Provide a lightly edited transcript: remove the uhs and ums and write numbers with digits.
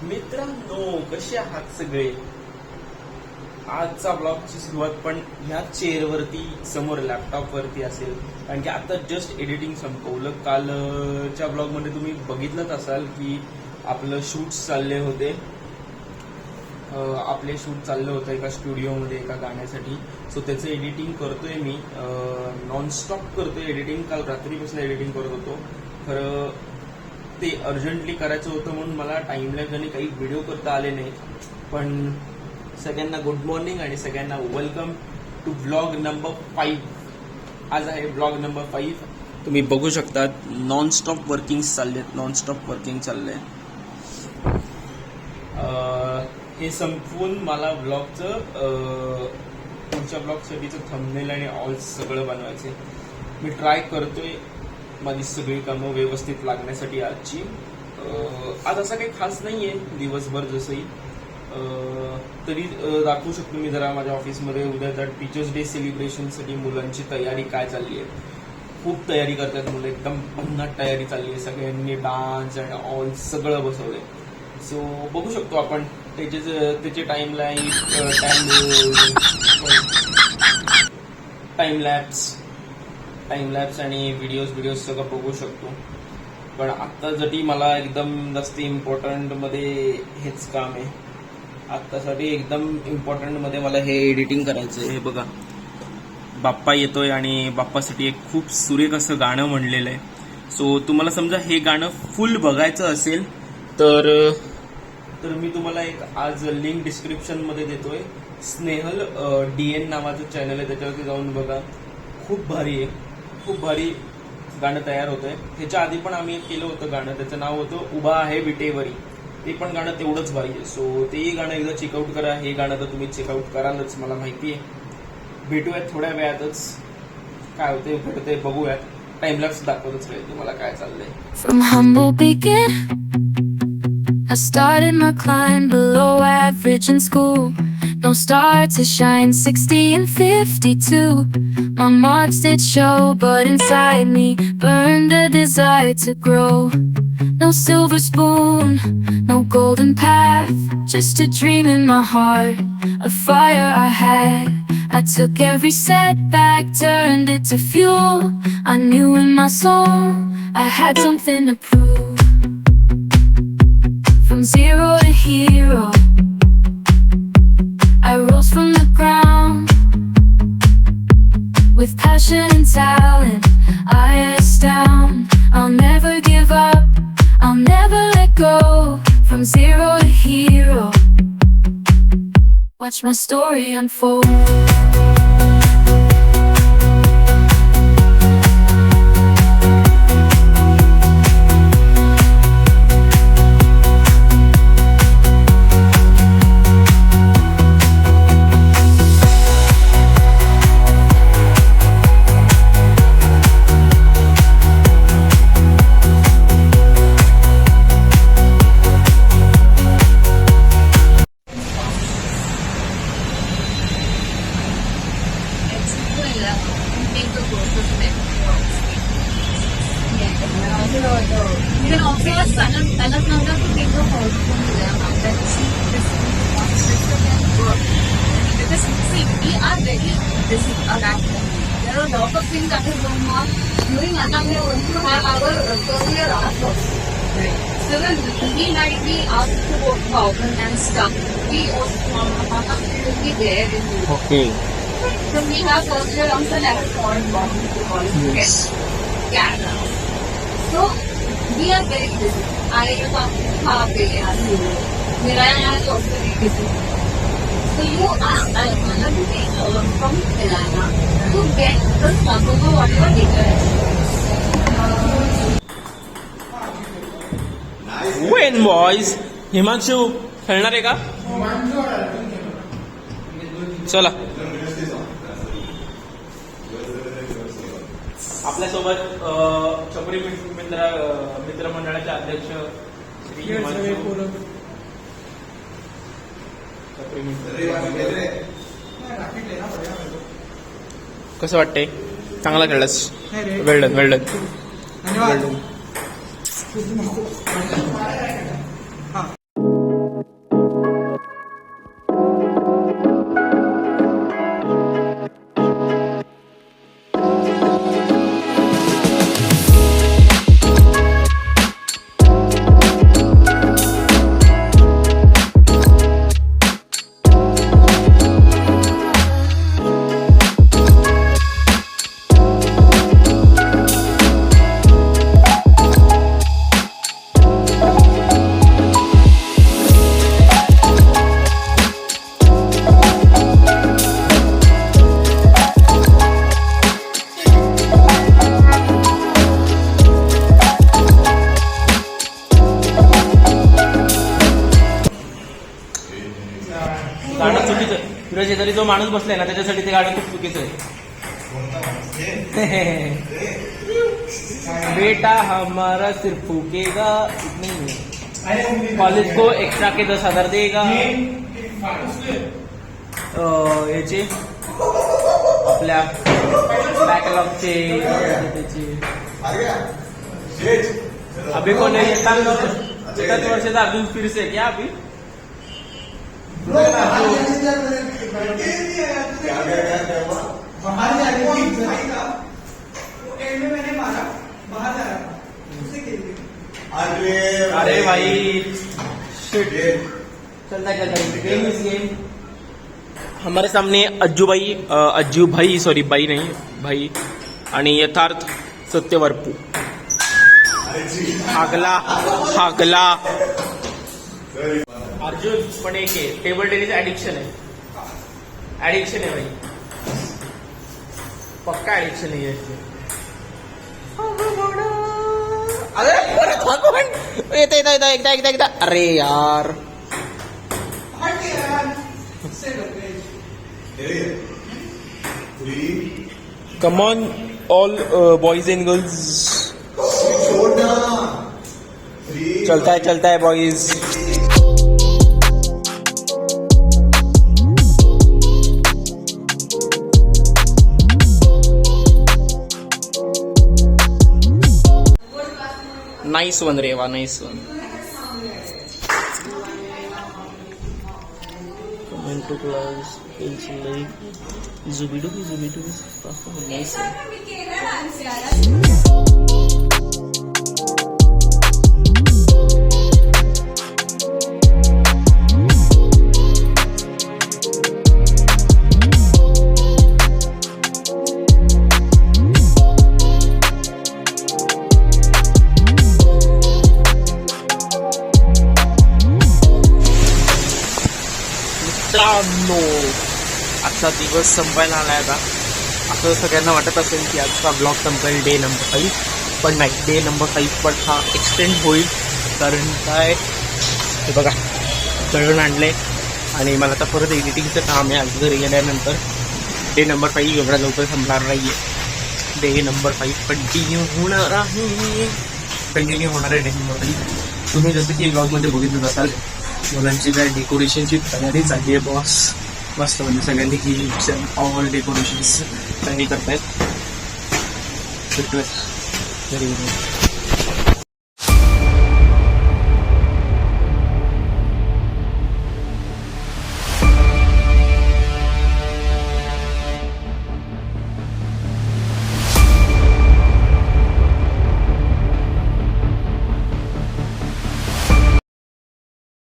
मित्रांनो, कसे आहात सगळे? आजचा ब्लॉगची सुरुवात पण ह्या चेअरवरती समोर लॅपटॉप वरती असेल, कारण की आता जस्ट एडिटिंग संपवलं. कालच्या ब्लॉगमध्ये तुम्ही बघितलंच असाल की आपलं शूट्स चालले होते. आपले शूट चाललं होतं एका स्टुडिओमध्ये एका गाण्यासाठी. सो त्याचं एडिटिंग करतोय मी, नॉनस्टॉप करतोय एडिटिंग. काल रात्रीपासून एडिटिंग करत होतो. खरं ते अर्जंटली करायचं होतं म्हणून मला टाइमलॅप्स आणि काही व्हिडिओ करता आले नाही. पण सगळ्यांना गुड मॉर्निंग आणि सगळ्यांना वेलकम टू ब्लॉग नंबर 5. आज आहे ब्लॉग नंबर 5. तुम्ही बघू शकता नॉनस्टॉप वर्किंग चाललेत, नॉनस्टॉप वर्किंग चाललंय. हे संपवून मला ब्लॉगचं पुढच्या ब्लॉगसाठीचं थंबनेल आणि ऑल सगळं बनवायचं. मी ट्राय करतोय माझी सगळी कामं व्यवस्थित लागण्यासाठी आजची. आज असं काही खास नाहीये दिवसभर जसंही, तरी दाखवू शकतो मी जरा माझ्या ऑफिसमध्ये. उद्या तर टीचर्स डे सेलिब्रेशनसाठी मुलांची तयारी काय चालली आहे. खूप तयारी करतात मुलं, एकदम भन्नाट तयारी चालली आहे. सगळ्यांनी डान्स अँड ऑल सगळं बसवलंय. सो बघू शकतो आपण त्याचे टाइम लॅप्स आणि व्हिडिओज सगळं बघू शकतो. पण आत्ता जरी मला एकदम जास्त इम्पॉर्टंट मध्ये हेच काम आहे. आत्तासाठी एकदम इम्पॉर्टंट मध्ये मला हे एडिटिंग करायचं आहे. हे बघा, बाप्पा येतोय आणि बाप्पासाठी एक खूप सुरेख असं गाणं म्हणलेलं आहे. सो तुम्हाला समजा हे गाणं फुल बघायचं असेल तर मी तुम्हाला एक आज लिंक डिस्क्रिप्शन मध्ये देतोय. स्नेहल DN नावाचं चॅनल आहे, त्याच्यावरती जाऊन बघा. खूप भारी आहे, खूप भारी गाणं तयार होतंय. ह्याच्या आधी पण आम्ही केलं होतं गाणं, त्याचं नाव होतं उभा आहे विटेवरी. ते पण गाणं तेवढंच भारी आहे. सो तेही गाणं एकदा चेकआउट करा. हे गाणं तर तुम्ही चेकआउट करालच, मला माहिती आहे. भेटूयात थोड्या वेळातच. काय होते घडते बघूयात. टाइमलॅप्स दाखवतच राहील तुम्हाला काय चाललंय. From humble begin, I started my climb below average in school. No star to shine, 60 and 52. My marks did show, but inside me burned a desire to grow. No silver spoon, no golden path, just a dream in my heart, a fire I had. I took every setback, turned it to fuel. I knew in my soul I had something to prove. From zero to hero, I rose from the ground. With passion and talent, I astound. I'll never give up, I'll never let go. From zero to hero, watch my story unfold. You can also ask Anand to take the photo from them and then see this work. Because see, we are very busy around. There are a lot of things that is going on. During Anand, we are going to have our career also. So when we like we ask to work problem and stuff, we also will be there in the okay. So we have career also like foreign body to call it. Yes. Yeah. So we are very busy. I am happy as you. Miraya is also very busy. So you ask Almana to take from Milana to get the Sakogo whatever data is. Wien boys. Himanshu खेळणार आहे का? चला. आपल्यासोबत छपरी मित्रमंडळाचे अध्यक्ष श्री हिमांशू. कसं वाटतंय? चांगला खेळलास. वेल्डन. धन्यवाद. गाणं चुकीचं आहे. तुझ्या शेजारी जो माणूस बसलाय ना त्याच्यासाठी ते गाणं खूप चुकीचं आहे. बेटा हमारा सिर्फ फूकेगा कॉलेज को एक्स्ट्रा के 10,000 देगा. याचे आपल्या बॅकलॉगचे अभी कोण एकाच वर्षाचा अजून फिरसे क्या अभी अरे भाई चलता गेम इस गेम. हमारे सामने अज्जू भाई सॉरी बाई नहीं भाई आणि यथार्थ सत्यवर्पू. हागला अर्जुन पण एक आहे टेबल टेनिस ऍडिक्शन आहे भाई पक्का ऍडिक्शन आहे याची. अरे एकदा अरे यार come on all boys and girls. चलता है boys. Nice one Reva nice one. Comment to class जुबिडू नाइस. मित्रांनो आजचा दिवस संपायला आलाय आता. असं सगळ्यांना वाटत असेल की आजचा ब्लॉग संपेल डे नंबर 5 पण नाही. डे नंबर 5 पण हा एक्सटेंड होईल कारण काय हे बघा दळण आणले आणि मला आता परत एडिटिंगचं काम आहे. आज घरी गेल्यानंतर डे नंबर 5 एवढा लवकर संपणार नाही आहे. डे नंबर 5 कंटिन्यू होणार आहे डे नंबर 5. तुम्ही जसं की ब्लॉगमध्ये बघितलं असाल मुलांची काय डेकोरेशनची तयारी चालली आहे बॉस. मस्त म्हणजे सगळ्यांनी गिफ्ट्स ऑल डेकोरेशन्स तयारी करतायत.